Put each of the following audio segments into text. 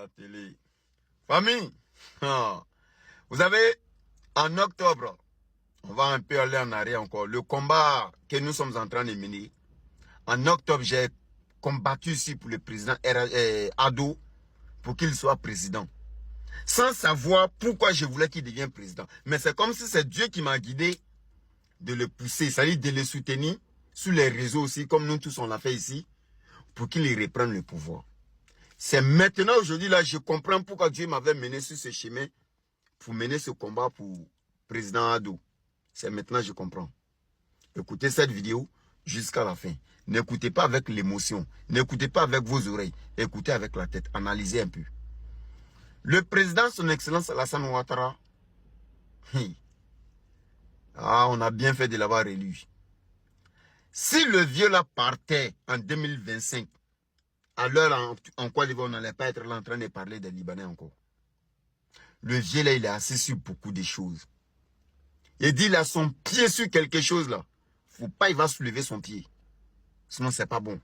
la télé. Famille, vous avez, en octobre, on va un peu aller en arrière encore, le combat que nous sommes en train de mener. En octobre, j'ai combattu ici pour le président Ado, pour qu'il soit président. Sans savoir pourquoi je voulais qu'il devienne président. Mais c'est comme si c'est Dieu qui m'a guidé de le pousser, c'est-à-dire de le soutenir sur les réseaux aussi, comme nous tous on l'a fait ici, pour qu'il reprenne le pouvoir. C'est maintenant, aujourd'hui, là, je comprends pourquoi Dieu m'avait mené sur ce chemin pour mener ce combat pour président Ado. C'est maintenant que je comprends. Écoutez cette vidéo jusqu'à la fin. N'écoutez pas avec l'émotion. N'écoutez pas avec vos oreilles. Écoutez avec la tête. Analysez un peu. Le président, son excellence Alassane Ouattara, on a bien fait de l'avoir élu. Si le vieux là partait en 2025, à l'heure en Côte d'Ivoire, on n'allait pas être là en train de parler des Libanais encore. Le vieux là, il est assis sur beaucoup de choses. Il dit, il a son pied sur quelque chose là. Faut pas, il va soulever son pied. Sinon, c'est pas bon.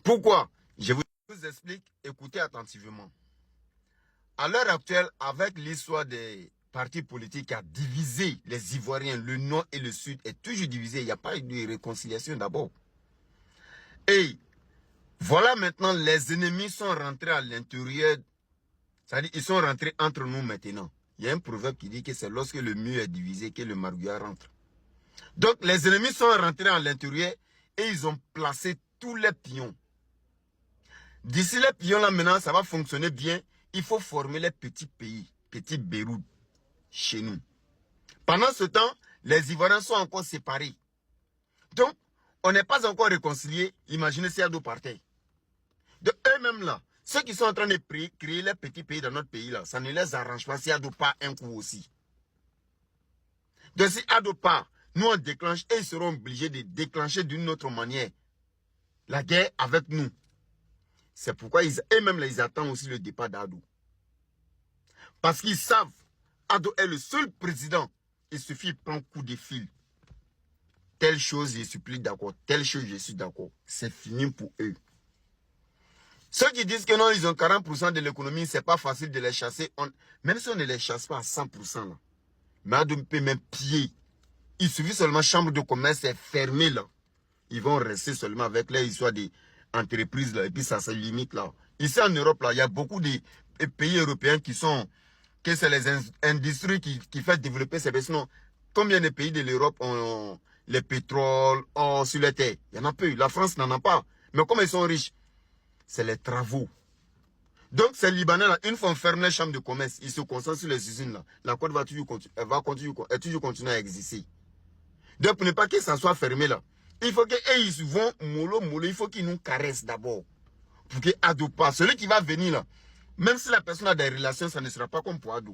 Pourquoi? Je vous explique, écoutez attentivement. À l'heure actuelle, avec l'histoire des partis politiques qui a divisé les Ivoiriens, le Nord et le Sud est toujours divisé. Il n'y a pas eu de réconciliation d'abord. Et voilà maintenant, les ennemis sont rentrés à l'intérieur. C'est-à-dire, ils sont rentrés entre nous maintenant. Il y a un proverbe qui dit que c'est lorsque le mur est divisé que le marguerite rentre. Donc, les ennemis sont rentrés à l'intérieur et ils ont placé tous les pions. D'ici les pions là maintenant, ça va fonctionner bien. Il faut former les petits pays, petits Beyrouth, chez nous. Pendant ce temps, les Ivoiriens sont encore séparés. Donc, on n'est pas encore réconciliés. Imaginez si Ado partait. De eux-mêmes là, ceux qui sont en train de créer les petits pays dans notre pays là, ça ne les arrange pas si Ado part un coup aussi. Donc si Ado part, nous on déclenche et ils seront obligés de déclencher d'une autre manière la guerre avec nous. C'est pourquoi eux-mêmes là, ils attendent aussi le départ d'Ado. Parce qu'ils savent, Ado est le seul président. Il suffit de prendre coup de fil. Telle chose, je suis plus d'accord. Telle chose, je suis d'accord. C'est fini pour eux. Ceux qui disent que non, ils ont 40% de l'économie, c'est pas facile de les chasser. Même si on ne les chasse pas à 100% là. Mais Ado peut même piller. Il suffit seulement chambre de commerce est fermée là. Ils vont rester seulement avec les histoires d'entreprises là. Et puis ça se limite là. Ici en Europe là, il y a beaucoup de pays européens qui sont... que c'est les industries qui font développer ces pays. Sinon, combien de pays de l'Europe ont les pétroles, or sur la terre? Il y en a peu. La France n'en a pas. Mais comme ils sont riches, c'est les travaux. Donc, ces Libanais là, une fois on ferme les chambres de commerce, ils se concentrent sur les usines là. La Côte va toujours continuer à exister. Donc, pour ne pas que ça soit fermé là, il faut qu'ils vont mollo, il faut qu'ils nous caressent d'abord. Pour qu'ils adoptent pas. Celui qui va venir là, même si la personne a des relations, ça ne sera pas comme pour Ado.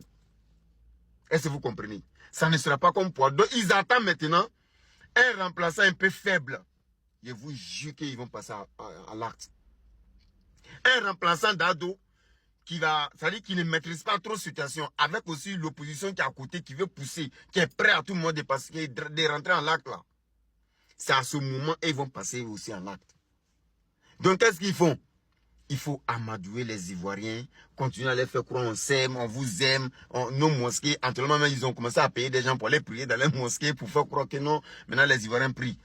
Est-ce que vous comprenez? Ça ne sera pas comme pour Ado. Donc, ils attendent maintenant un remplaçant un peu faible. Je vous jure qu'ils vont passer à l'acte. Un remplaçant d'Ado qui va, c'est-à-dire qui ne maîtrise pas trop la situation, avec aussi l'opposition qui est à côté, qui veut pousser, qui est prêt à tout le monde de rentrer en acte là. C'est à ce moment qu'ils vont passer aussi en acte. Donc, qu'est-ce qu'ils font? Il faut amadouer les Ivoiriens, continuer à les faire croire on s'aime, on vous aime, nos mosquées. Actuellement, ils ont commencé à payer des gens pour aller prier dans les mosquées, pour faire croire que non, maintenant les Ivoiriens prient.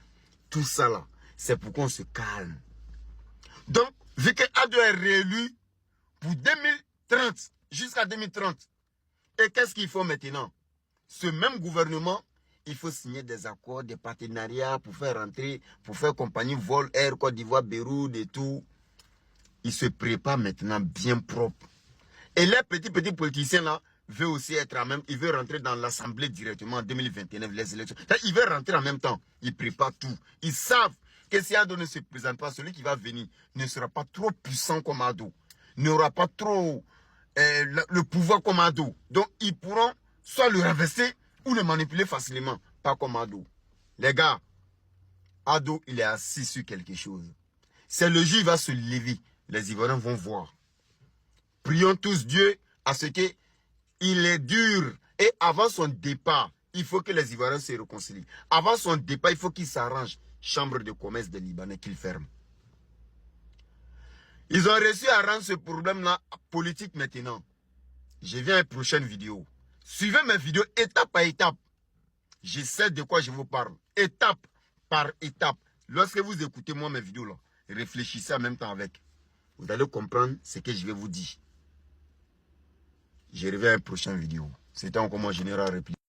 Tout ça là, c'est pour qu'on se calme. Donc, vu que Ado est réélu pour 2030, jusqu'à 2030, et qu'est-ce qu'il faut maintenant? Ce même gouvernement, il faut signer des accords, des partenariats pour faire rentrer, pour faire compagnie Vol Air, Côte d'Ivoire, Beyrouth et tout. Il se prépare maintenant bien propre. Et les petits politiciens là veulent aussi être en même, ils veulent rentrer dans l'Assemblée directement en 2029, les élections. Ils veulent rentrer en même temps. Ils préparent tout. Ils savent que si Ado ne se présente pas, celui qui va venir ne sera pas trop puissant comme Ado. N'aura pas trop le pouvoir comme Ado. Donc ils pourront soit le renverser ou le manipuler facilement. Pas comme Ado. Les gars, Ado, il est assis sur quelque chose. C'est le jour où il va se lever. Les Ivoiriens vont voir. Prions tous Dieu à ce qu'il est dur. Et avant son départ, il faut que les Ivoiriens se réconcilient. Avant son départ, il faut qu'il s'arrange. Chambre de commerce des Libanais qu'il ferme. Ils ont réussi à rendre ce problème-là politique maintenant. Je viens à une prochaine vidéo. Suivez mes vidéos étape par étape. Je sais de quoi je vous parle. Étape par étape. Lorsque vous écoutez moi mes vidéos là, réfléchissez en même temps avec. Vous allez comprendre ce que je vais vous dire. Je reviens à une prochaine vidéo. C'était encore mon général réplique.